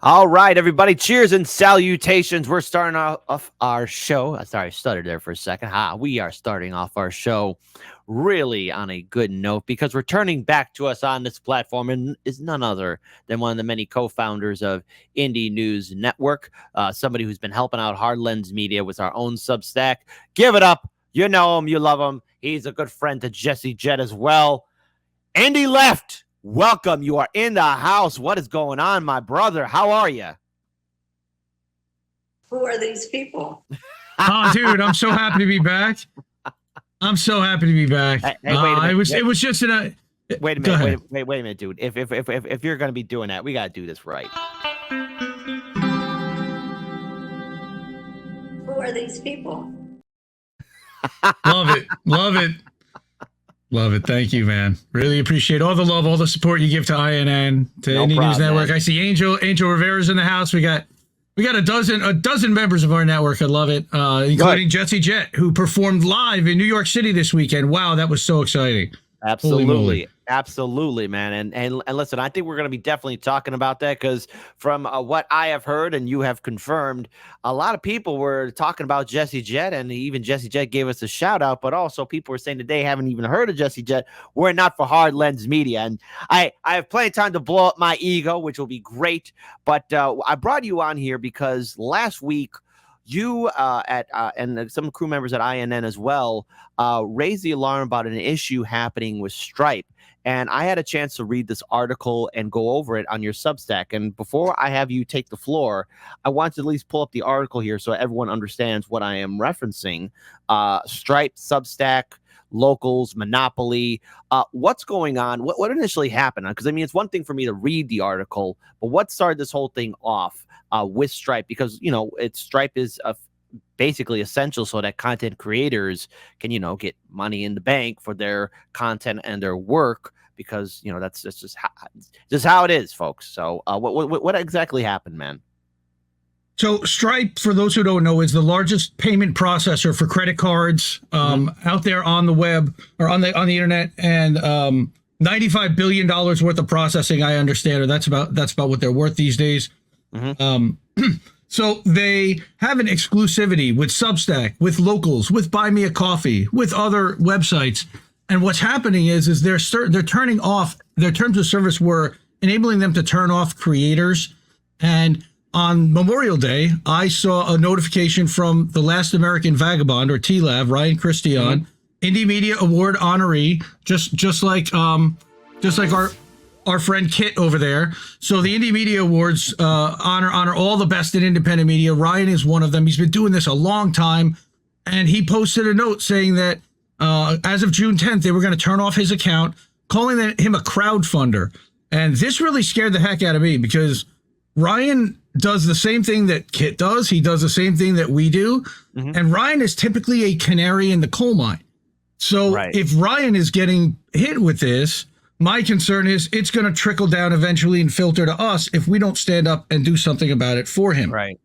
All right, everybody. Cheers and salutations. We're starting off our show. Sorry, I stuttered there for a second. We are starting off our show really on a good note because returning back to us on this platform is none other than one of the many co-founders of Indie News Network, somebody who's been helping out Hard Lens Media with our own Substack. Give it up. You know him. You love him. He's a good friend to Jesse Jett as well. Andy Left. Welcome. You are in the house. What is going on, my brother? How are you? Who are these people? Oh, dude, I'm so happy to be back. I'm so happy to be back. Hey, wait a minute. It was just in a. Wait a minute. Wait a minute, dude. If you're gonna be doing that, we gotta do this right. Who are these people? Love it. Love it. Love it. Thank you, man. Really appreciate all the love, all the support you give to INN, to Indie News Network. Man. I see Angel Rivera's in the house. We got a dozen members of our network. I love it, including Jesse Jett, who performed live in New York City this weekend. Wow, that was so exciting. Absolutely, man. And listen, I think we're going to be definitely talking about that because from what I have heard and you have confirmed, a lot of people were talking about Jesse Jett, and even Jesse Jett gave us a shout out, but also people were saying that they haven't even heard of Jesse Jett. We're not for Hard Lens Media. And I have plenty of time to blow up my ego, which will be great. But I brought you on here because last week, you and some crew members at INN as well raised the alarm about an issue happening with Stripe. And I had a chance to read this article and go over it on your Substack. And before I have you take the floor, I want to at least pull up the article here so everyone understands what I am referencing. Stripe, Substack, locals, monopoly. What's going on? What initially happened? Because I mean, it's one thing for me to read the article, but what started this whole thing off with Stripe? Because Stripe is basically essential so that content creators can get money in the bank for their content and their work. Because that's just how it is, folks. So what exactly happened, man? So Stripe, for those who don't know, is the largest payment processor for credit cards out there on the web or on the internet, and $95 billion worth of processing, I understand, or that's about what they're worth these days. So they have an exclusivity with Substack, with locals, with Buy Me a Coffee, with other websites. And what's happening is they're turning off their terms of service, were enabling them to turn off creators. And on Memorial Day, I saw a notification from the Last American Vagabond, or TLAV, Ryan Christian, Indie Media Award honoree, just like our friend Kit over there. So the Indie Media Awards honor all the best in independent media. Ryan is one of them. He's been doing this a long time, and he posted a note saying that as of June 10th, they were going to turn off his account, calling him a crowdfunder. And this really scared the heck out of me because Ryan does the same thing that Kit does. He does the same thing that we do. And Ryan is typically a canary in the coal mine. So if Ryan is getting hit with this, my concern is it's going to trickle down eventually and filter to us if we don't stand up and do something about it for him. Right.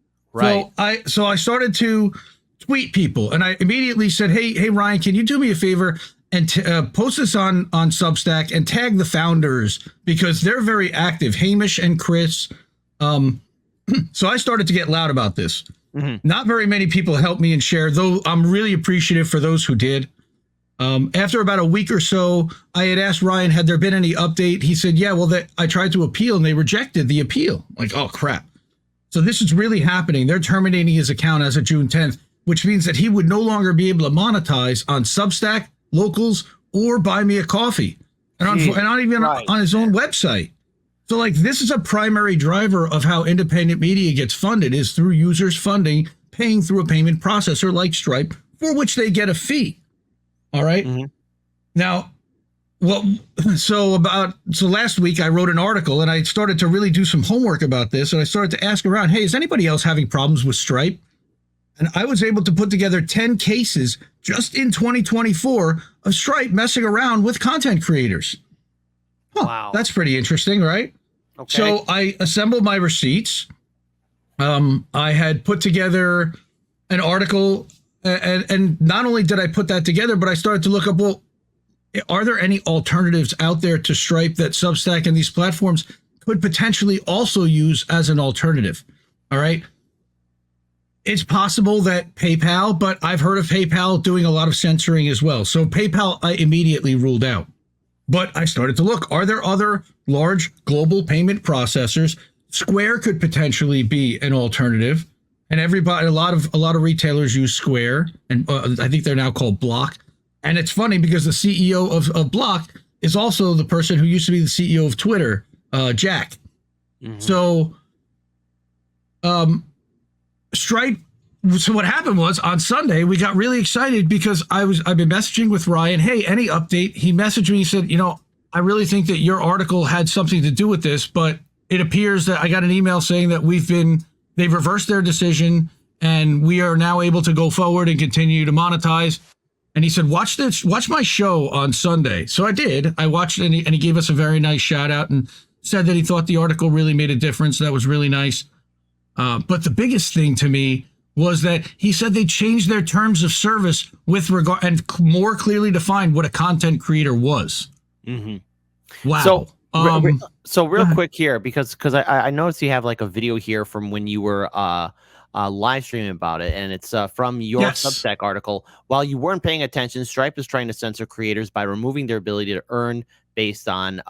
So I started to tweet people, and I immediately said, hey, Ryan, can you do me a favor and post this on Substack and tag the founders because they're very active, Hamish and Chris. So I started to get loud about this. Not very many people helped me and shared, though I'm really appreciative for those who did. After about a week or so, I had asked Ryan, had there been any update? He said, yeah, well, I tried to appeal and they rejected the appeal. Like, oh, crap. So this is really happening. They're terminating his account as of June 10th, which means that he would no longer be able to monetize on Substack, locals, or Buy Me a Coffee, and not even on his own website. So like, this is a primary driver of how independent media gets funded, is through users funding, paying through a payment processor like Stripe, for which they get a fee. All right. Now, so last week I wrote an article and I started to really do some homework about this, and I started to ask around, hey, is anybody else having problems with Stripe? And I was able to put together 10 cases just in 2024 of Stripe messing around with content creators. Wow. That's pretty interesting, right? Okay. So I assembled my receipts. I had put together an article, and not only did I put that together, but I started to look up, well, are there any alternatives out there to Stripe that Substack and these platforms could potentially also use as an alternative. All right. It's possible that PayPal, but I've heard of PayPal doing a lot of censoring as well. So PayPal, I immediately ruled out. But I started to look, are there other large global payment processors? Square could potentially be an alternative. And everybody, a lot of retailers use Square, and I think they're now called Block. And it's funny because the CEO of Block is also the person who used to be the CEO of Twitter, Jack. Mm-hmm. So, Stripe. So what happened was on Sunday, we got really excited because I've been messaging with Ryan. Hey, any update? He messaged me. He said, I really think that your article had something to do with this, but it appears that I got an email saying that they've reversed their decision and we are now able to go forward and continue to monetize. And he said, watch my show on Sunday. So I did. I watched it, and he gave us a very nice shout out and said that he thought the article really made a difference. That was really nice. But the biggest thing to me was that he said they changed their terms of service with regard and more clearly defined what a content creator was. Mm-hmm. Wow. So real quick here, because I noticed you have like a video here from when you were live streaming about it, and it's from your Substack article. While you weren't paying attention, Stripe is trying to censor creators by removing their ability to earn based on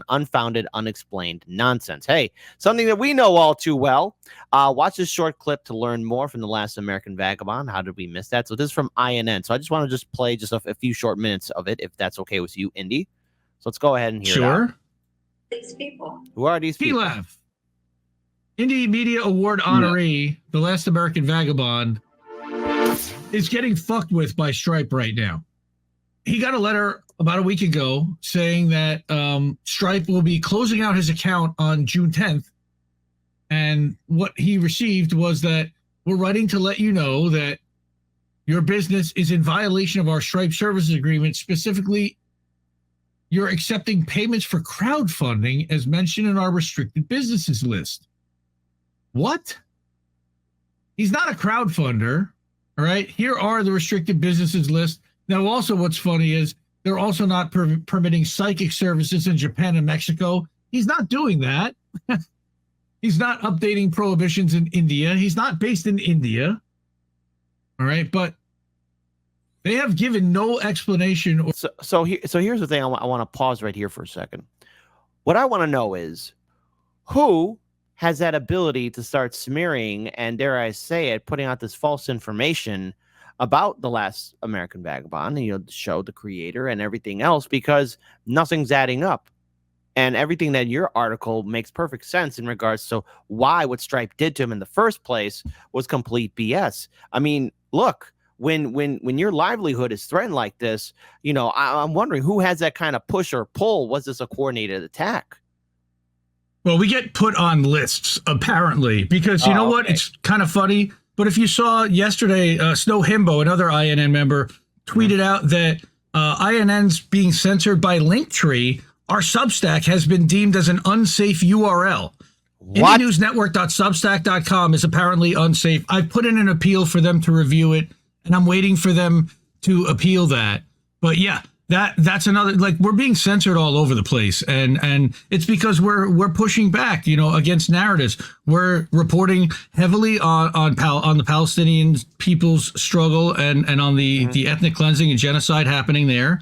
unfounded, unexplained nonsense. Hey, something that we know all too well. Watch this short clip to learn more from The Last American Vagabond. How did we miss that? So this is from INN. So I just want to play a few short minutes of it, if that's okay with you, Indy. So let's go ahead and hear it out. These people. Who are these people? P-Lav. Indie Media Award honoree, The Last American Vagabond, is getting fucked with by Stripe right now. He got a letter about a week ago saying that Stripe will be closing out his account on June 10th. And what he received was that we're writing to let you know that your business is in violation of our Stripe services agreement. Specifically, you're accepting payments for crowdfunding as mentioned in our restricted businesses list. What? He's not a crowdfunder. All right. Here are the restricted businesses list. Now, also what's funny is they're also not permitting psychic services in Japan and Mexico. He's not doing that. He's not updating prohibitions in India. He's not based in India. All right. But they have given no explanation. So here's the thing. I want to pause right here for a second. What I want to know is who has that ability to start smearing and, dare I say it, putting out this false information about The Last American Vagabond, the show, the creator, and everything else, because nothing's adding up. And everything that your article makes perfect sense in regards to why what Stripe did to him in the first place was complete BS. I mean, look, when your livelihood is threatened like this, I'm wondering who has that kind of push or pull. Was this a coordinated attack? Well, we get put on lists, apparently, because you know what? It's kind of funny. But if you saw yesterday, Snow Himbo, another INN member, tweeted out that INN's being censored by Linktree. Our Substack has been deemed as an unsafe URL. IndieNewsNetwork.substack.com is apparently unsafe. I've put in an appeal for them to review it, and I'm waiting for them to appeal that. But yeah, that's another, like, we're being censored all over the place, and it's because we're pushing back, against narratives. We're reporting heavily on the Palestinian people's struggle and on the ethnic cleansing and genocide happening there.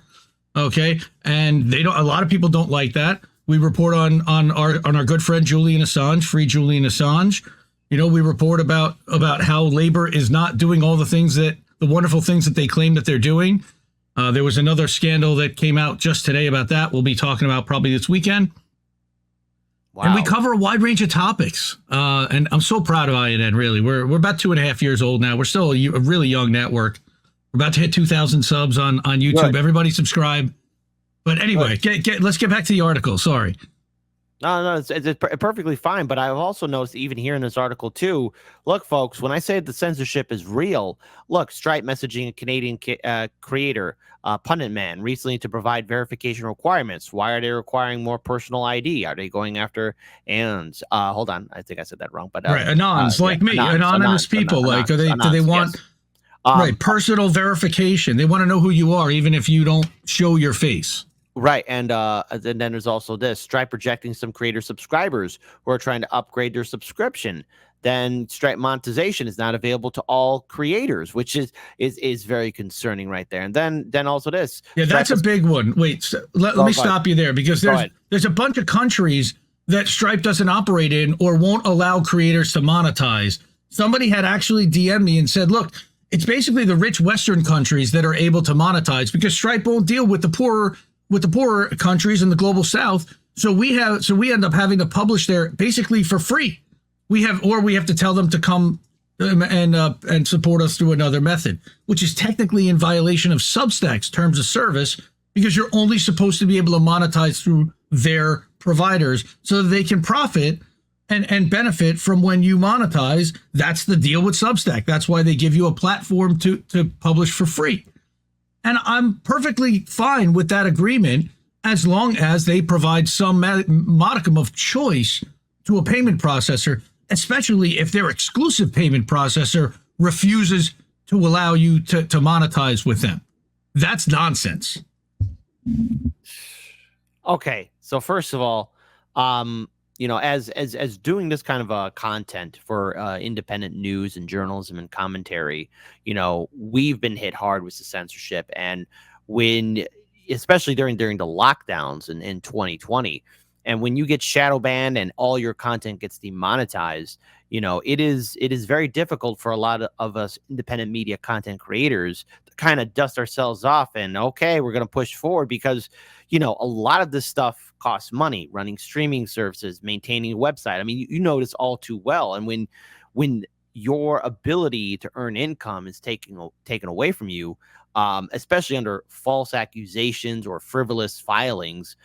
Okay, and a lot of people don't like that. We report on our good friend Julian Assange, free Julian Assange. We report about how labor is not doing all the wonderful things that they claim that they're doing. There was another scandal that came out just today about that. We'll be talking about probably this weekend. Wow. And we cover a wide range of topics. And I'm so proud of INN, really. We're about 2.5 years old now. We're still a really young network. We're about to hit 2,000 subs on YouTube. Right. Everybody subscribe. But anyway, let's get back to the article. Sorry. No, it's perfectly fine. But I've also noticed, even here in this article too, look, folks, when I say the censorship is real, look, Stripe messaging a Canadian creator, Pundit Man, recently to provide verification requirements. Why are they requiring more personal ID? Are they going after hold on, I think I said that wrong. But right, anons like me, anonymous people. Like, do they want personal verification? They want to know who you are, even if you don't show your face. Right, and then there's also this Stripe rejecting some creator subscribers who are trying to upgrade their subscription. Then Stripe monetization is not available to all creators, which is very concerning right there. And then also this Yeah, Stripe that's a is, big one. Wait, let me go ahead. stop you there because Go ahead. there's a bunch of countries that Stripe doesn't operate in or won't allow creators to monetize. Somebody had actually DM'd me and said, look, it's basically the rich Western countries that are able to monetize because Stripe won't deal with the poorer countries in the global South. So we end up having to publish there basically for free. We have to tell them to come and support us through another method, which is technically in violation of Substack's terms of service because you're only supposed to be able to monetize through their providers so that they can profit and benefit from when you monetize. That's the deal with Substack. That's why they give you a platform to publish for free. And I'm perfectly fine with that agreement as long as they provide some modicum of choice to a payment processor, especially if their exclusive payment processor refuses to allow you to monetize with them. That's nonsense. Okay, so first of all, as doing this kind of content for independent news and journalism and commentary, we've been hit hard with the censorship, and especially during the lockdowns in 2020, and when you get shadow banned and all your content gets demonetized, it is very difficult for a lot of us independent media content creators to kind of dust ourselves off and okay, we're going to push forward because a lot of this stuff costs money, running streaming services, maintaining a website. I mean, you know this all too well. And when your ability to earn income is taken away from you, especially under false accusations or frivolous filings,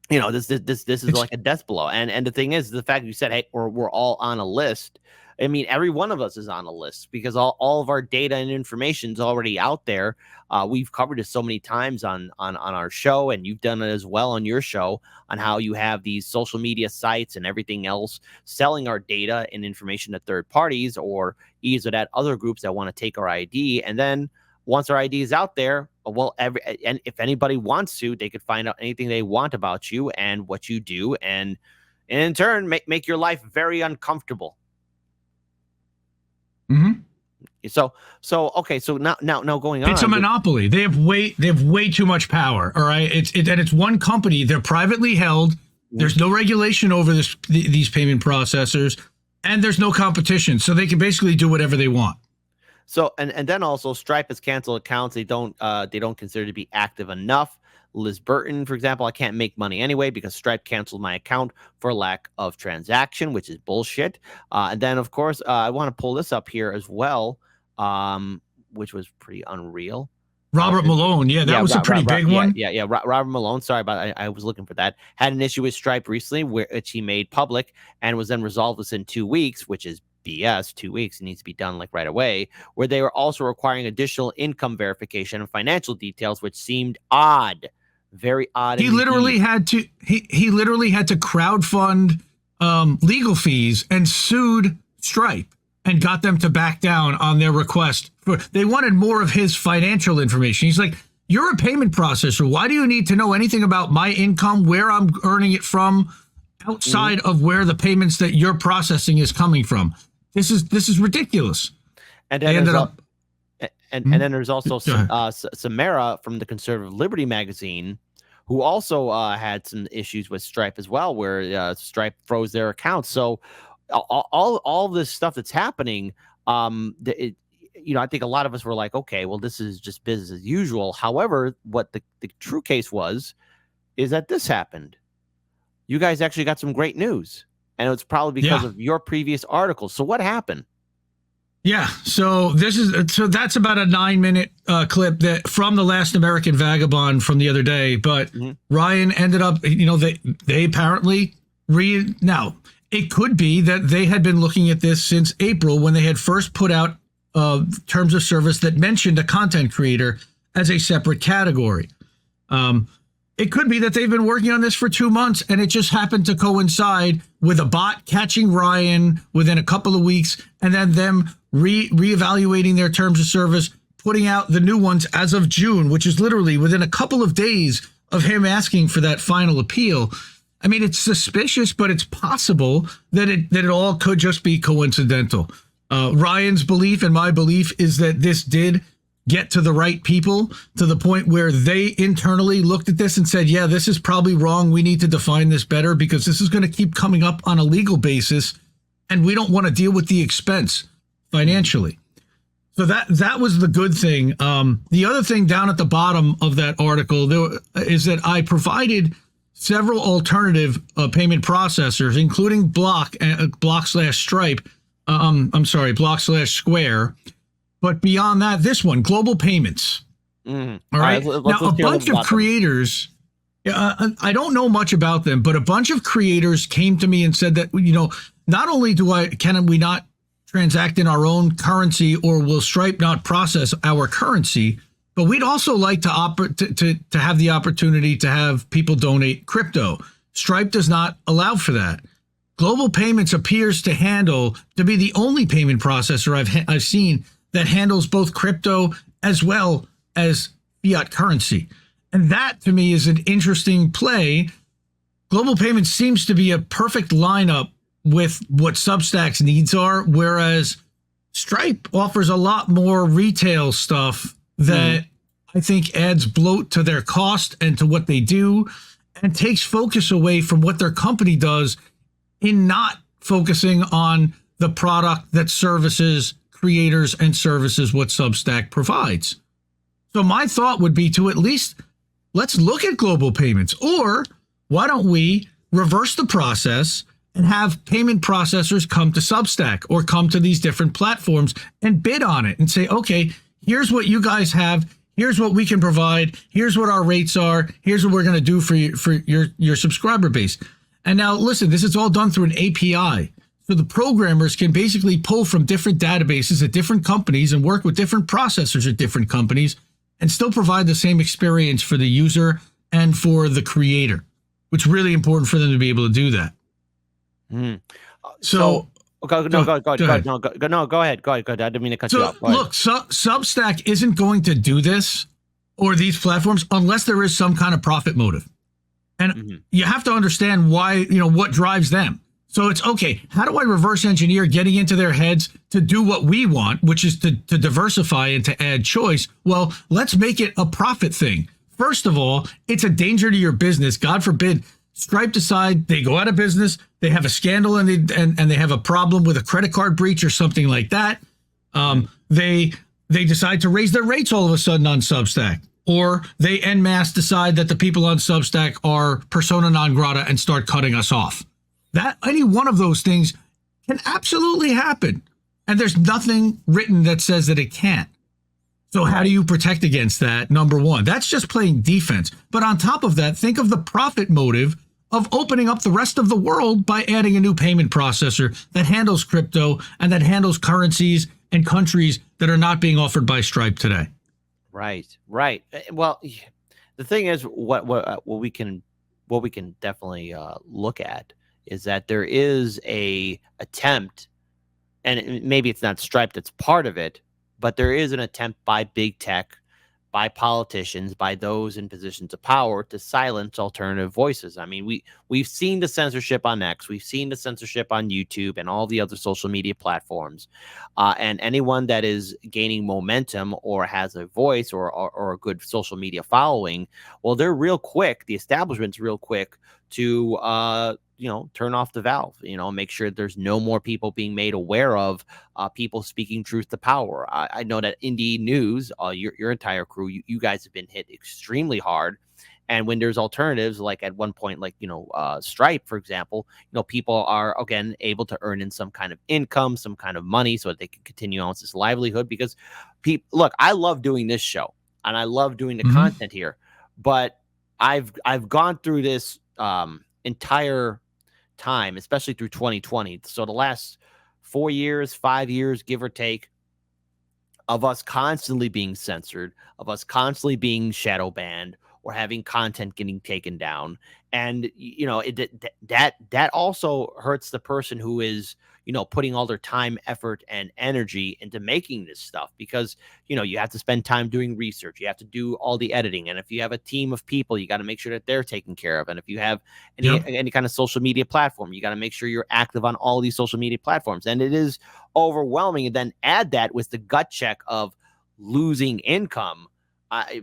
this is like a death blow. And the thing is, the fact that you said, hey, we're all on a list. I mean, every one of us is on a list because all of our data and information is already out there. We've covered it so many times on our show, and you've done it as well on your show on how you have these social media sites and everything else selling our data and information to third parties or either that other groups that want to take our ID. And then once our ID is out there, well, and if anybody wants to, they could find out anything they want about you and what you do, and in turn make your life very uncomfortable. Mm-hmm. So okay. So now going on. It's a monopoly. They have way too much power. All right. It's one company. They're privately held. There's no regulation over these payment processors, and there's no competition. So they can basically do whatever they want. So and then also Stripe has canceled accounts they don't consider to be active enough. Liz Burton, for example, I can't make money anyway because Stripe canceled my account for lack of transaction, which is bullshit. And then, of course, I want to pull this up here as well, which was pretty unreal. Robert Malone. Yeah, that was a pretty big one. Yeah. Robert Malone. Sorry about I was looking for that. Had an issue with Stripe recently, which he made public and was then resolved within 2 weeks, which is BS. 2 weeks. It needs to be done like right away, where they were also requiring additional income verification and financial details, which seemed odd. Very odd. He literally had to crowdfund legal fees and sued Stripe and got them to back down on their request. They wanted more of his financial information. He's like, you're a payment processor. Why do you need to know anything about my income, where I'm earning it from, outside of where the payments that you're processing is coming from? This is ridiculous. And then then there's also Samara from the Conservative Liberty magazine, who also had some issues with Stripe as well, where Stripe froze their accounts. So all this stuff that's happening, I think a lot of us were like, okay, well, this is just business as usual. However, what the true case is that this happened. You guys actually got some great news, and it's probably because of your previous articles. So what happened? Yeah, so that's about a 9-minute clip that from The Last American Vagabond from the other day. But Ryan ended up, they apparently now it could be that they had been looking at this since April when they had first put out terms of service that mentioned a content creator as a separate category. It could be that they've been working on this for 2 months and it just happened to coincide with a bot catching Ryan within a couple of weeks and then them reevaluating their terms of service, putting out the new ones as of June, which is literally within a couple of days of him asking for that final appeal. I mean, it's suspicious, but it's possible that it all could just be coincidental. Ryan's belief and my belief is that this did get to the right people, to the point where they internally looked at this and said, yeah, this is probably wrong. We need to define this better because this is going to keep coming up on a legal basis, and we don't want to deal with the expense financially. So that was the good thing. The other thing down at the bottom of that article is that I provided several alternative payment processors, including Block/Stripe. Block/Square. But beyond that, this one, Global Payments. All right. Now, a bunch of creators, I don't know much about them, but a bunch of creators came to me and said that, not only can we not transact in our own currency, or will Stripe not process our currency, but we'd also like to have the opportunity to have people donate crypto. Stripe does not allow for that. Global Payments appears to be the only payment processor I've seen that handles both crypto as well as fiat currency. And that, to me, is an interesting play. Global Payments seems to be a perfect lineup with what Substack's needs are, whereas Stripe offers a lot more retail stuff that I think adds bloat to their cost and to what they do, and takes focus away from what their company does in not focusing on the product that services creators and services what Substack provides. So my thought would be to at least let's look at Global Payments, or why don't we reverse the process and have payment processors come to Substack or come to these different platforms and bid on it and say, okay, here's what you guys have. Here's what we can provide. Here's what our rates are. Here's what we're going to do for your subscriber base. And now, listen, this is all done through an API. So the programmers can basically pull from different databases at different companies and work with different processors at different companies and still provide the same experience for the user and for the creator, which is really important for them to be able to do that. Go ahead. I didn't mean to cut you off. Look, Substack isn't going to do this, or these platforms, unless there is some kind of profit motive. And you have to understand why, what drives them. So it's okay. How do I reverse engineer getting into their heads to do what we want, which is to diversify and to add choice? Well, let's make it a profit thing. First of all, it's a danger to your business. God forbid Stripe decide they go out of business, they have a scandal, and they have a problem with a credit card breach or something like that. They decide to raise their rates all of a sudden on Substack, or they en masse decide that the people on Substack are persona non grata and start cutting us off. That any one of those things can absolutely happen, and there's nothing written that says that it can't. So how do you protect against that? Number one, that's just playing defense. But on top of that, think of the profit motive of opening up the rest of the world by adding a new payment processor that handles crypto and that handles currencies and countries that are not being offered by Stripe today. Right. Well, the thing is, what we can definitely look at is that there is a attempt, and maybe it's not Stripe that's part of it, but there is an attempt by big tech, by politicians, by those in positions of power to silence alternative voices. I mean, we've seen the censorship on X, we've seen the censorship on YouTube and all the other social media platforms, and anyone that is gaining momentum or has a voice or a good social media following, well, they're real quick. The establishment's real quick to turn off the valve, make sure there's no more people being made aware of people speaking truth to power. I know that Indie News, your entire crew, you guys have been hit extremely hard. And when there's alternatives, like at one point, Stripe, for example, people are, again, able to earn in some kind of income, some kind of money so that they can continue on with this livelihood. Because look, I love doing this show and I love doing the content here, but I've gone through this entire time, especially through 2020. So the last 4 years, 5 years, give or take, of us constantly being censored, of us constantly being shadow banned or having content getting taken down. And, that also hurts the person who is, putting all their time, effort, and energy into making this stuff, because you have to spend time doing research, you have to do all the editing, and if you have a team of people, you got to make sure that they're taken care of, and if you have any kind of social media platform, you got to make sure you're active on all these social media platforms, and it is overwhelming. And then add that with the gut check of losing income.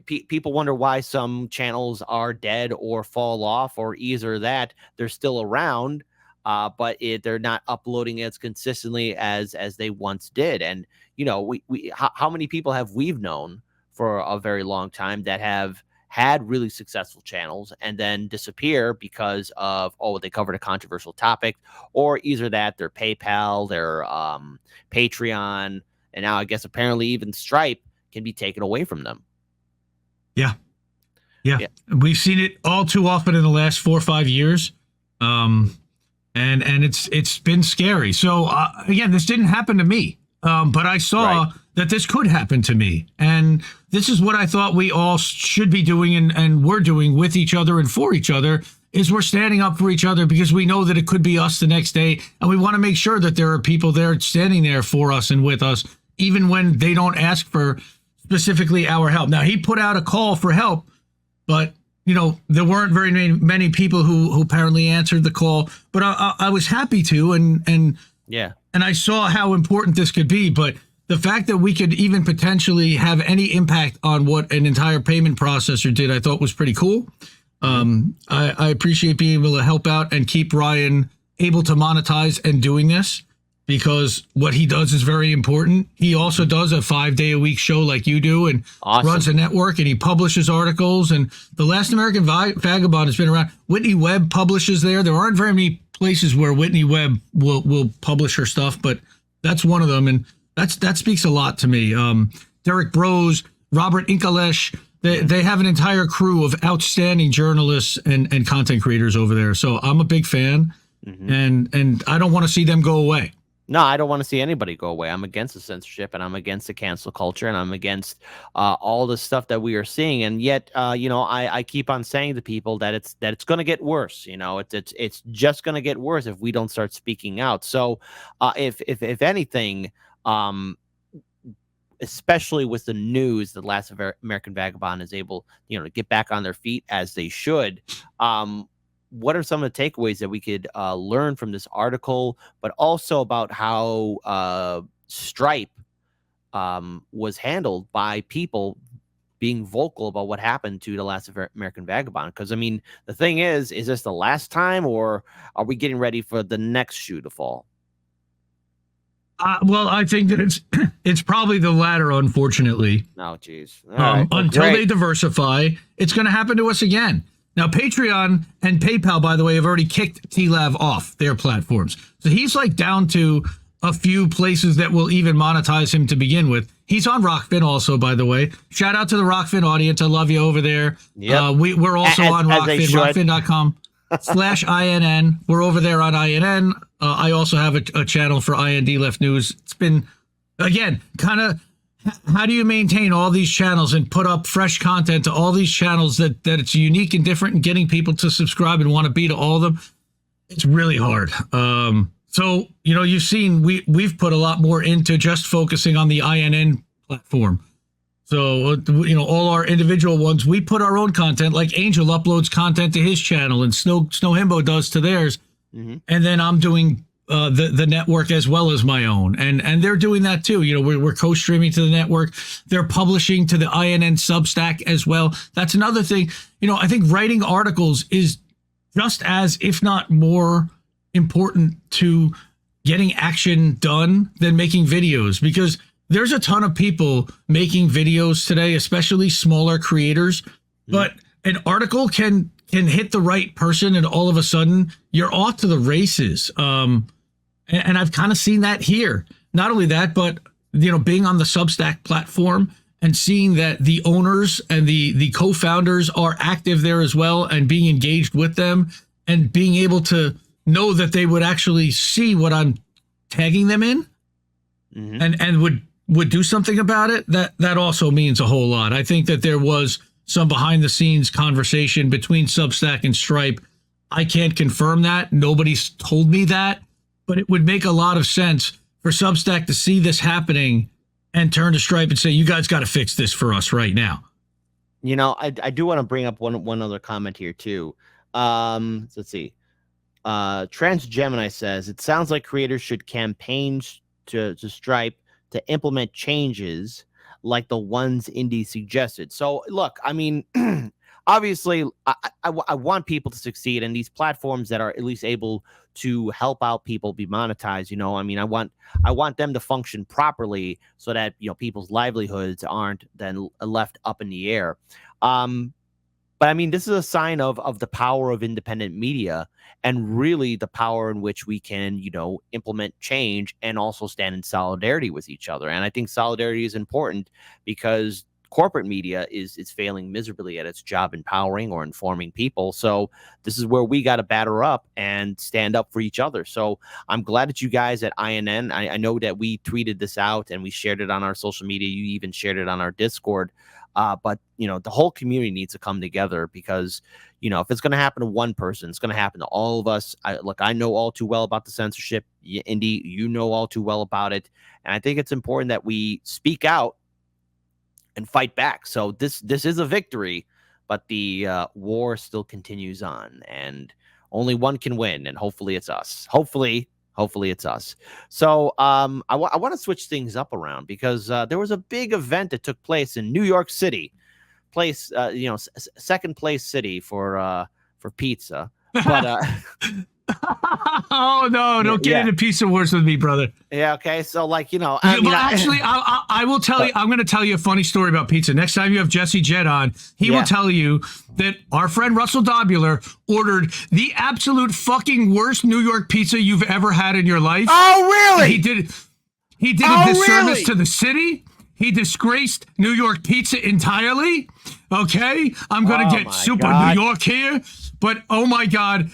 People wonder why some channels are dead or fall off, or either that they're still around, but they're not uploading as consistently as they once did. And how many people have we've known for a very long time that have had really successful channels and then disappear because of they covered a controversial topic, or either that their PayPal, their Patreon, and now I guess apparently even Stripe can be taken away from them. Yeah. We've seen it all too often in the last 4 or 5 years. And it's been scary. So again, this didn't happen to me. But I saw that this could happen to me. And this is what I thought we all should be doing and we're doing with each other and for each other, is we're standing up for each other, because we know that it could be us the next day. And we want to make sure that there are people there standing there for us and with us, even when they don't ask for specifically our help. Now, he put out a call for help, but there weren't very many people who apparently answered the call. But I was happy to, and I saw how important this could be. But the fact that we could even potentially have any impact on what an entire payment processor did, I thought was pretty cool. I appreciate being able to help out and keep Ryan able to monetize and doing this, because what he does is very important. He also does a 5-day-a-week show like you do, and runs a network, and he publishes articles. And The Last American Vagabond has been around. Whitney Webb publishes there. There aren't very many places where Whitney Webb will publish her stuff, but that's one of them, and that speaks a lot to me. Derek Brose, Robert Inkalesh, they have an entire crew of outstanding journalists and content creators over there. So I'm a big fan, and I don't want to see them go away. No, I don't want to see anybody go away. I'm against the censorship, and I'm against the cancel culture, and I'm against all the stuff that we are seeing. And yet, I keep on saying to people that it's going to get worse. It's just going to get worse if we don't start speaking out. So, if anything, especially with the news, the Last American Vagabond is able, to get back on their feet as they should. What are some of the takeaways that we could learn from this article, but also about how Stripe was handled by people being vocal about what happened to the Last American Vagabond? Because, I mean, the thing is this the last time, or are we getting ready for the next shoe to fall? Well, I think that it's probably the latter, unfortunately. Oh, geez. Until they diversify, it's going to happen to us again. Now, Patreon and PayPal, by the way, have already kicked TLAV off their platforms. So he's down to a few places that will even monetize him to begin with. He's on Rockfin also, by the way. Shout out to the Rockfin audience. I love you over there. Yep. We're also on Rockfin, rockfin.com/INN. We're over there on INN. I also have a channel for IND Left News. It's been, again, kind of, how do you maintain all these channels and put up fresh content to all these channels that it's unique and different, and getting people to subscribe and want to be to all of them? It's really hard. So, you've seen we've put a lot more into just focusing on the INN platform. So, all our individual ones, we put our own content, like Angel uploads content to his channel and Snow Himbo does to theirs. And then I'm doing the network as well as my own, and they're doing that too. We're co-streaming to the network. They're publishing to the INN Substack as well. That's another thing. I think writing articles is just as, if not more, important to getting action done than making videos, because there's a ton of people making videos today, especially smaller creators. But an article can hit the right person, and all of a sudden you're off to the races. And I've kind of seen that here. Not only that, but being on the Substack platform and seeing that the owners and the co-founders are active there as well, and being engaged with them, and being able to know that they would actually see what I'm tagging them in, and would do something about it. That also means a whole lot. I think that there was some behind the scenes conversation between Substack and Stripe. I can't confirm that. Nobody's told me that. but it would make a lot of sense for Substack to see this happening and turn to Stripe and say, you guys got to fix this for us right now. You know, I do want to bring up one other comment here too. Let's see. Trans Gemini says it sounds like creators should campaign to Stripe to implement changes like the ones Indy suggested. So look, I mean, obviously, I want people to succeed, and these platforms that are at least able to help out people be monetized. You know, I mean, I want them to function properly so that, you know, people's livelihoods aren't then left up in the air. But I mean, this is a sign of the power of independent media, and really the power in which we can, you know, implement change and also stand in solidarity with each other. And I think solidarity is important because corporate media is failing miserably at its job empowering or informing people. So this is where we got to batter up and stand up for each other. So I'm glad that you guys at INN, I know that we tweeted this out and we shared it on our social media. You even shared it on our Discord. But, you know, the whole community needs to come together because, you know, if it's going to happen to one person, it's going to happen to all of us. I know all too well about the censorship. Indy, you know all too well about it. And I think it's important that we speak out and fight back. So this is a victory, but the war still continues on, and only one can win, and hopefully it's us. Hopefully it's us. So I want to switch things up around because there was a big event that took place in New York City, second place city for pizza. But oh no! Don't get into pizza wars with me, brother. Yeah. Okay. So, like, you know, I will tell you. I'm going to tell you a funny story about pizza. Next time you have Jesse Jett on, he will tell you that our friend Russell Dobular ordered the absolute fucking worst New York pizza you've ever had in your life. Oh, really? He did a disservice to the city. He disgraced New York pizza entirely. Okay, I'm going to get super New York here. But, oh, my God,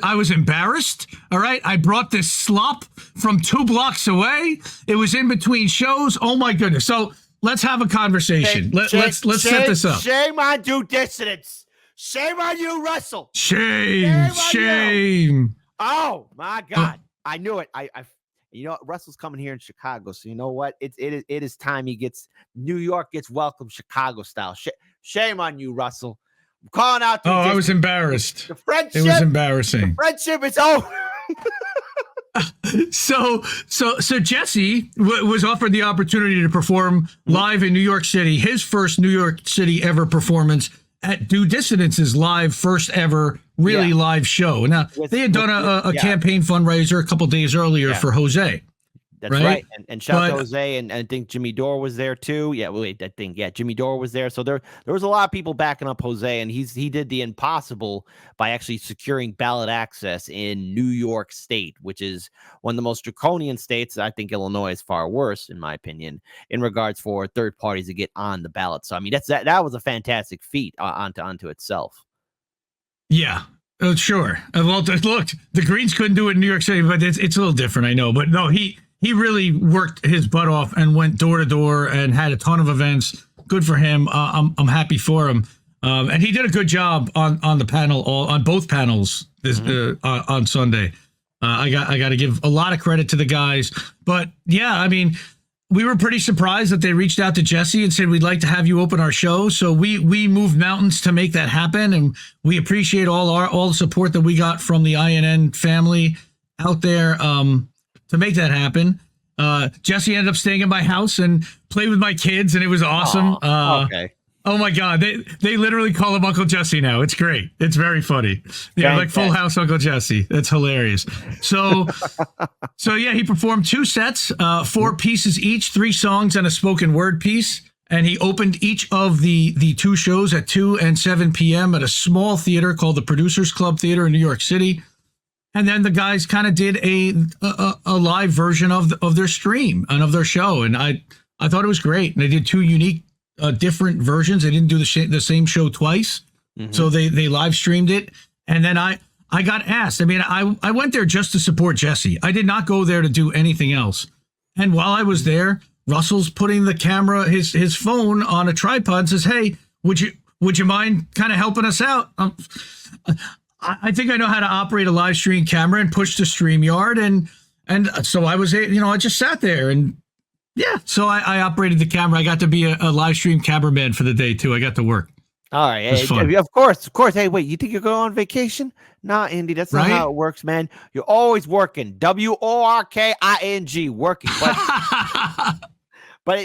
I was embarrassed, all right? I brought this slop from 2 blocks away. It was in between shows. Oh, my goodness. So let's have a conversation. Let's set this up. Shame on Due Dissidents. Shame on you, Russell. Shame. Oh, my God. I knew it. You know, Russell's coming here in Chicago. So you know what? It is time New York gets welcome Chicago style. Shame on you, Russell. I'm calling out. I was embarrassed. The friendship. It was embarrassing. The friendship is over. So Jesse was offered the opportunity to perform live in New York City, his first New York City ever performance at Due Dissidence's live first ever live show. Now, they had done a campaign fundraiser a couple days earlier for Jose. That's right. And shout out to Jose, and I think Jimmy Dore was there too. Jimmy Dore was there. So there was a lot of people backing up Jose, and he did the impossible by actually securing ballot access in New York State, which is one of the most draconian states. I think Illinois is far worse, in my opinion, in regards for third parties to get on the ballot. So I mean, that was a fantastic feat onto itself. Yeah. Oh, sure. Well, look, the Greens couldn't do it in New York City, but it's a little different, I know. But no, he really worked his butt off and went door to door and had a ton of events. Good for him. I'm happy for him. And he did a good job on the panel, on both panels on Sunday. I got to give a lot of credit to the guys. But yeah, I mean, we were pretty surprised that they reached out to Jesse and said, we'd like to have you open our show. So we moved mountains to make that happen. And we appreciate all the support that we got from the INN family out there. To make that happen, Jesse ended up staying in my house and played with my kids, and it was awesome. Okay. Oh my God, they literally call him Uncle Jesse now. It's great. It's very funny. Yeah, like Full House Uncle Jesse. That's hilarious. So yeah, he performed 2 sets, 4 pieces each, 3 songs and a spoken word piece. And he opened each of the 2 shows at 2 and 7 p.m. at a small theater called the Producers Club Theater in New York City. And then the guys kind of did a live version of their stream and of their show. And I thought it was great. And they did 2 unique, different versions. They didn't do the same show twice. Mm-hmm. So they live streamed it. And then I got asked. I mean, I went there just to support Jesse. I did not go there to do anything else. And while I was there, Russell's putting the camera, his phone on a tripod and says, hey, would you mind kind of helping us out? I think I know how to operate a live stream camera and push the StreamYard, and so I was, I just sat there and yeah, so I operated the camera. I got to be a live stream cameraman for the day too. I got to work. All right, hey, of course. Hey, wait, you think you're going on vacation? Nah, Indy, that's not how it works, man. You're always working. WORKING, working. But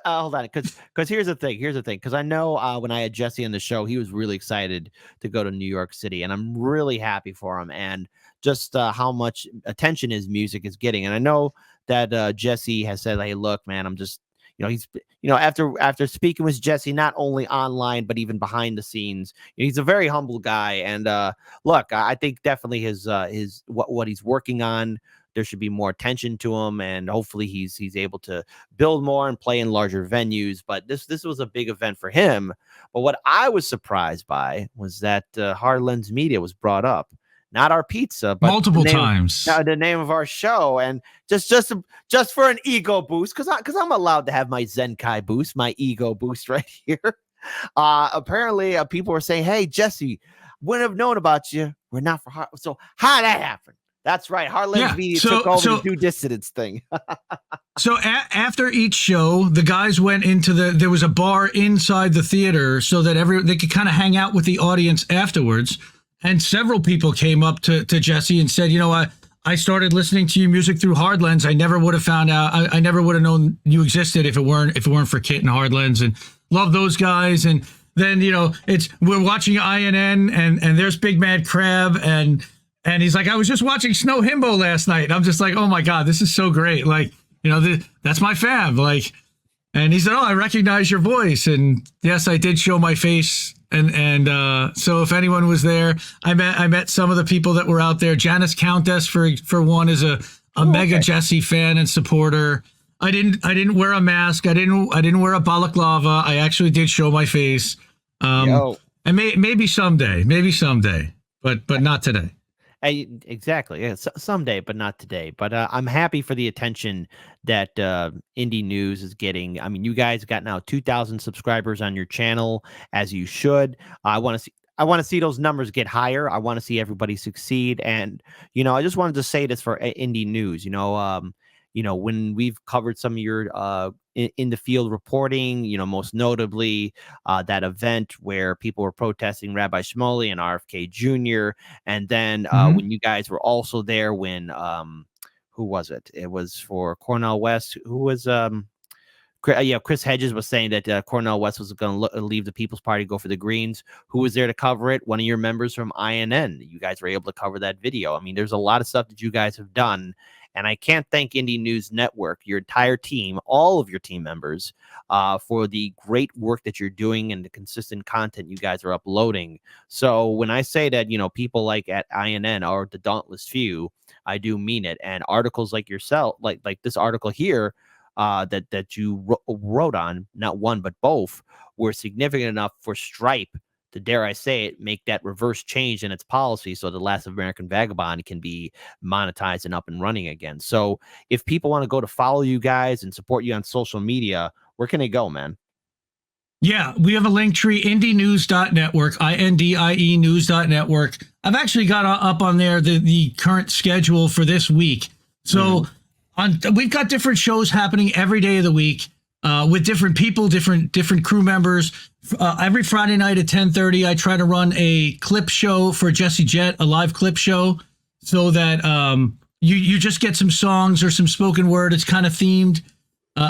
hold on, because here's the thing. Because I know when I had Jesse on the show, he was really excited to go to New York City, and I'm really happy for him, and just how much attention his music is getting. And I know that Jesse has said, "Hey, look, man, I'm just." He's after speaking with Jesse, not only online but even behind the scenes, he's a very humble guy. And look, I think definitely his what he's working on, there should be more attention to him, and hopefully he's able to build more and play in larger venues. But this was a big event for him. But what I was surprised by was that Hard Lens Media was brought up. Not our pizza, but multiple times. The name of our show, and just for an ego boost, because I'm allowed to have my Zenkai boost, my ego boost right here. Apparently, people were saying, "Hey, Jesse, wouldn't have known about you. We're not for hard." So how did that happen? That's right. Hardlands Media took over the Due Dissidence thing. So after each show, the guys went into there was a bar inside the theater so that they could kind of hang out with the audience afterwards. And several people came up to Jesse and said, I started listening to your music through Hardlens. I never would have found out. I never would have known you existed if it weren't for Kit and Hardlens, and love those guys. And then, we're watching INN and there's Big Mad Crab. And he's like, I was just watching Snow Himbo last night. And I'm just like, oh my God, this is so great. Like, that's my fam. Like, and he said, oh, I recognize your voice. And yes, I did show my face. And so if anyone was there, I met some of the people that were out there. Janice Countess, for one, is a mega Jesse fan and supporter. I didn't wear a mask. I didn't wear a balaclava. I actually did show my face. And maybe someday, but not today. Exactly. Yeah, someday, but not today. But I'm happy for the attention that Indie News is getting. I mean, you guys got now 2,000 subscribers on your channel, as you should. I want to see those numbers get higher. I want to see everybody succeed. And I just wanted to say this for Indie News. When we've covered some of your in the field reporting, most notably that event where people were protesting Rabbi Shmuley and RFK Jr. And then when you guys were also there when who was it? It was for Cornel West. Who was Chris Hedges was saying that Cornel West was going to leave the People's Party, go for the Greens. Who was there to cover it? One of your members from INN. You guys were able to cover that video. I mean, there's a lot of stuff that you guys have done. And I can't thank Indie News Network, your entire team, all of your team members, for the great work that you're doing and the consistent content you guys are uploading. So when I say that, people like at INN are the dauntless few, I do mean it. And articles like yourself, like this article here, that you wrote on, not one but both, were significant enough for Stripe to, dare I say it, make that reverse change in its policy so the Last American Vagabond can be monetized and up and running again. So if people want to go to follow you guys and support you on social media, where can they go, man? Yeah, we have a link tree, indienews.network, INDIE news.network. I've actually got up on there the current schedule for this week. So we've got different shows happening every day of the week. With different people, different crew members. Every Friday night at 10:30, I try to run a clip show for Jesse Jett, a live clip show, so that you just get some songs or some spoken word. It's kind of themed.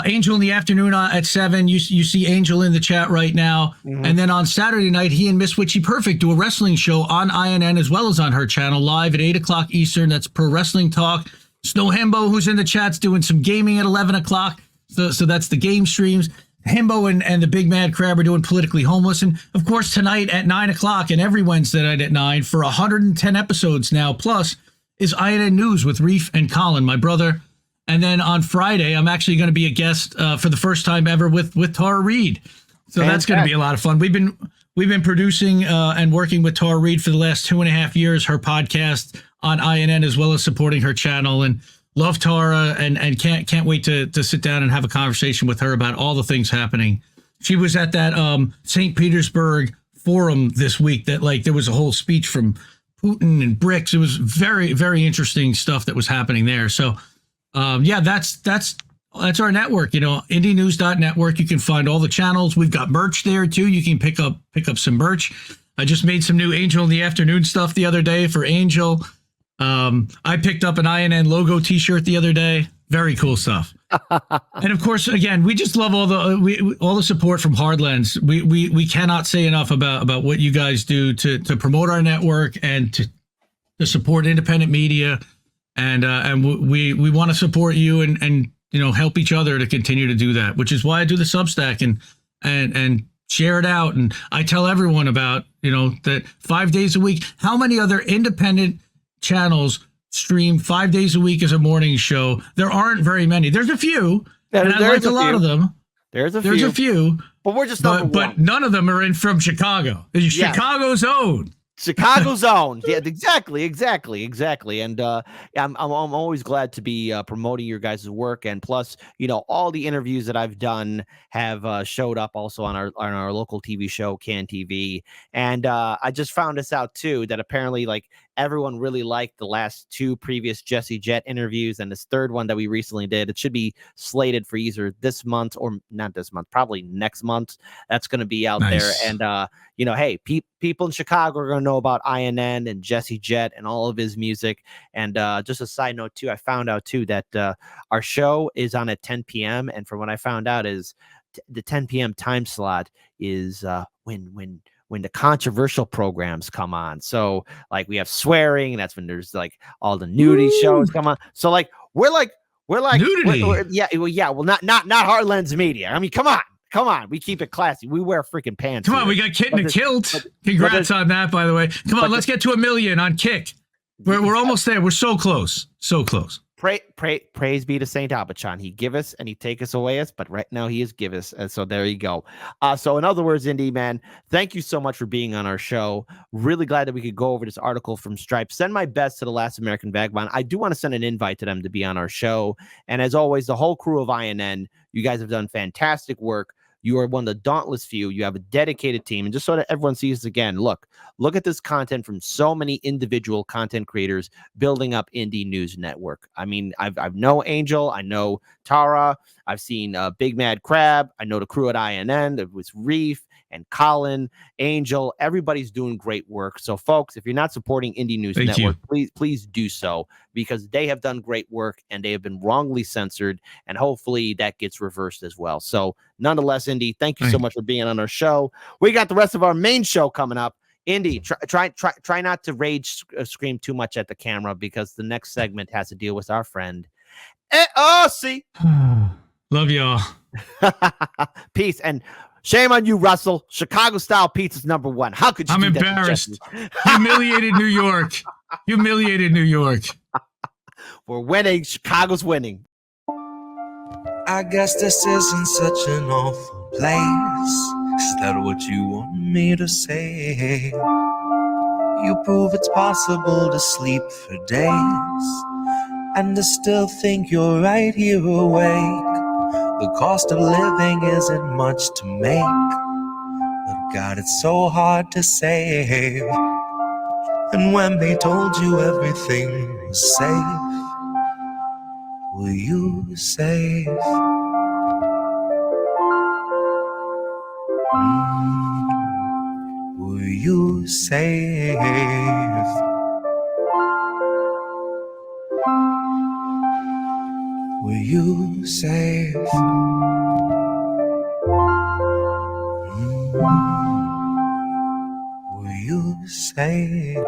Angel in the afternoon at 7. You see Angel in the chat right now. And then on Saturday night, he and Miss Witchy Perfect do a wrestling show on INN as well as on her channel live at 8 o'clock Eastern. That's Pro Wrestling Talk. Snow Himbo, who's in the chat's doing some gaming at 11 o'clock. So that's the game streams. Himbo and the Big Mad Crab are doing Politically Homeless. And, of course, tonight at 9 o'clock and every Wednesday night at 9 for 110 episodes now, plus, is INN News with Reef and Colin, my brother. And then on Friday, I'm actually going to be a guest for the first time ever with Tara Reid. So that's going to be a lot of fun. We've been producing and working with Tara Reid for the last 2.5 years, her podcast on INN, as well as supporting her channel. And love Tara and can't wait to sit down and have a conversation with her about all the things happening. She was at that St. Petersburg forum this week that there was a whole speech from Putin and BRICS. It was very, very interesting stuff that was happening there. So, yeah, that's our network. indienews.network. You can find all the channels. We've got merch there too. You can pick up some merch. I just made some new Angel in the Afternoon stuff the other day for Angel. I picked up an INN logo T-shirt the other day. Very cool stuff. And of course, again, we just love all the support from Hardlands. We cannot say enough about what you guys do to promote our network and to support independent media. And we want to support you and help each other to continue to do that, which is why I do the Substack and share it out. And I tell everyone about, that 5 days a week. How many other independent channels stream 5 days a week as a morning show? There aren't very many. There's a few, and I like a lot of them. There's a few, but we're just but none of them are from Chicago. It's Chicago's own. Chicago's own. Yeah, exactly. And I'm always glad to be promoting your guys' work. And plus, all the interviews that I've done have showed up also on our local TV show, Can TV. And I just found this out too, that apparently everyone really liked the last two previous Jesse Jet interviews, and this third one that we recently did. It should be slated for either this month or not this month, probably next month. That's going to be out there. And hey, people in Chicago are going to know about INN and Jesse Jet and all of his music. And just a side note too, I found out too that our show is on at 10 p.m. And from what I found out is the 10 p.m. time slot is when the controversial programs come on. So we have swearing, and that's when there's all the nudity shows come on. So we're nudity. Well, not Heartlands Media. I mean, come on. We keep it classy. We wear freaking pants. Come on, we got Kit in a kilt. Congrats on that, by the way. Come on, let's get to 1 million on Kick. We're almost there. We're so close. So close. Praise be to Saint Abachan. He give us and he take us away us, but right now he is give us. And so there you go. So in other words, Indy man, thank you so much for being on our show. Really glad that we could go over this article from Stripe. Send my best to the Last American Vagabond. I do want to send an invite to them to be on our show. And as always, the whole crew of INN, you guys have done fantastic work. You are one of the dauntless few. You have a dedicated team. And just so that everyone sees this again, look at this content from so many individual content creators building up Indie News Network. I mean, I've know Angel. I know Tara. I've seen Big Mad Crab. I know the crew at INN. It was Reef and Colin, Angel. Everybody's doing great work. So, folks, if you're not supporting Indie News Network, please do so, because they have done great work and they have been wrongly censored, and hopefully that gets reversed as well. So, nonetheless, Indy, thank you so much for being on our show. We got the rest of our main show coming up. Indy, try not to rage scream too much at the camera, because the next segment has to deal with our friend AOC. Love y'all. Peace. And shame on you, Russell. Chicago style pizza's #1. How could you? I'm embarrassed. Humiliated New York. We're winning. Chicago's winning. I guess this isn't such an awful place. Is that what you want me to say? You prove it's possible to sleep for days and to still think you're right here awake. The cost of living isn't much to make, but God, it's so hard to save. And when they told you everything was safe, were you safe? Were you safe? Were you safe? Were you safe?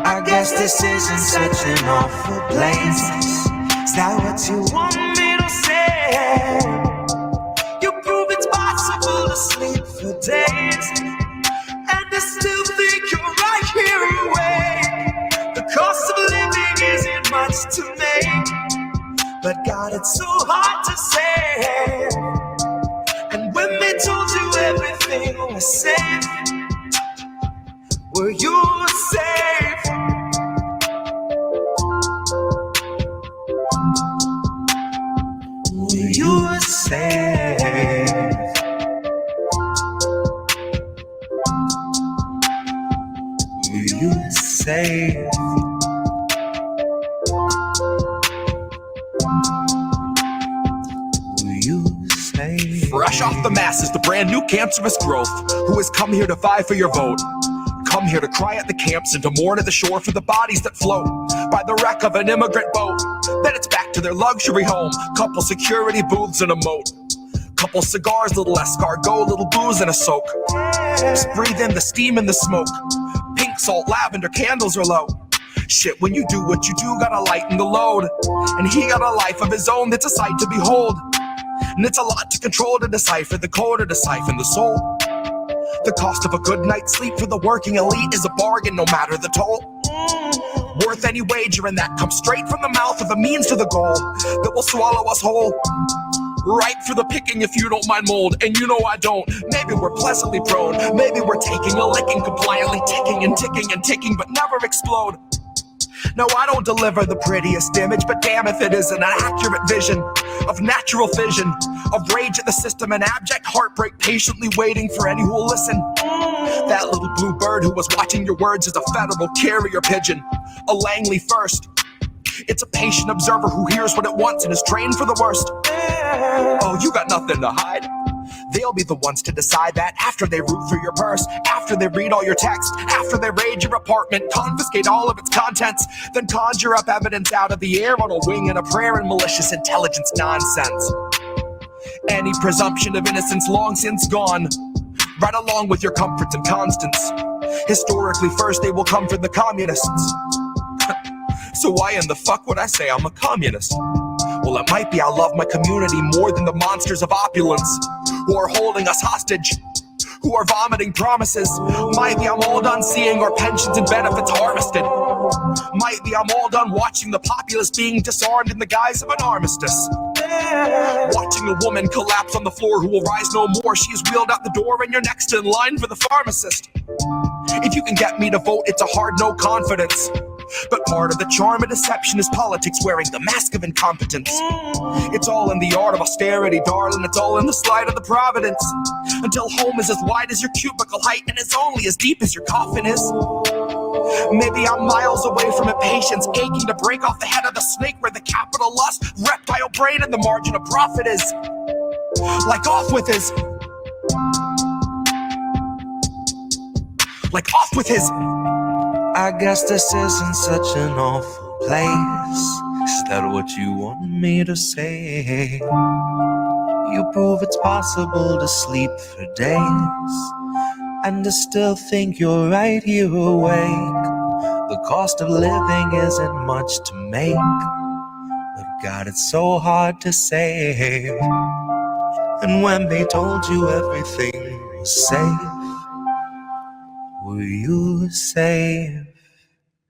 I guess this isn't such an awful place. Is that what you want me to say? You prove it's possible to sleep for days and to still think you're right here awake. The cost of living isn't much to make, but God, it's so hard to say. And when they told you everything was safe, were you safe? Were you safe? save? Will you save? Will you save? Fresh off the masses, the brand new cancerous growth, who has come here to vie for your vote. Come here to cry at the camps and to mourn at the shore for the bodies that float by the wreck of an immigrant boat. Then it's back to their luxury home, couple security booths and a moat. Couple cigars, little escargot, little booze and a soak. Just breathe in the steam and the smoke. Pink salt, lavender, candles are low. Shit, when you do what you do, gotta lighten the load. And he got a life of his own that's a sight to behold. And it's a lot to control, to decipher the code or to siphon the soul. The cost of a good night's sleep for the working elite is a bargain, no matter the toll. Worth any wager, and that comes straight from the mouth of the means to the goal that will swallow us whole. Ripe for the picking if you don't mind mold, and you know I don't. Maybe we're pleasantly prone, maybe we're taking a licking, compliantly ticking and ticking and ticking, but never explode. No, I don't deliver the prettiest image, but damn if it isn't an accurate vision of natural fission, of rage at the system and abject heartbreak, patiently waiting for any who will listen. That little blue bird who was watching your words is a federal carrier pigeon, a Langley first. It's a patient observer who hears what it wants and is trained for the worst. Oh, you got nothing to hide. They'll be the ones to decide that after they root through your purse, after they read all your text, after they raid your apartment, confiscate all of its contents, then conjure up evidence out of the air on a wing and a prayer and malicious intelligence nonsense. Any presumption of innocence long since gone, right along with your comforts and constants. Historically, first they will come for the communists. So why in the fuck would I say I'm a communist? Well, it might be I love my community more than the monsters of opulence who are holding us hostage, who are vomiting promises. Might be I'm all done seeing our pensions and benefits harvested. Might be I'm all done watching the populace being disarmed in the guise of an armistice. Watching a woman collapse on the floor who will rise no more. She's wheeled out the door and you're next in line for the pharmacist. If you can get me to vote, it's a hard no confidence. But part of the charm of deception is politics wearing the mask of incompetence. It's all in the art of austerity, darling. It's all in the slide of the providence. Until home is as wide as your cubicle height and is only as deep as your coffin is. Maybe I'm miles away from impatience, aching to break off the head of the snake where the capital lust, reptile brain, and the margin of profit is. Like off with his. Like off with his. I guess this isn't such an awful place. Is that what you want me to say? You prove it's possible to sleep for days and to still think you're right here awake. The cost of living isn't much to make, but God, it's so hard to save. And when they told you everything was safe, will you save?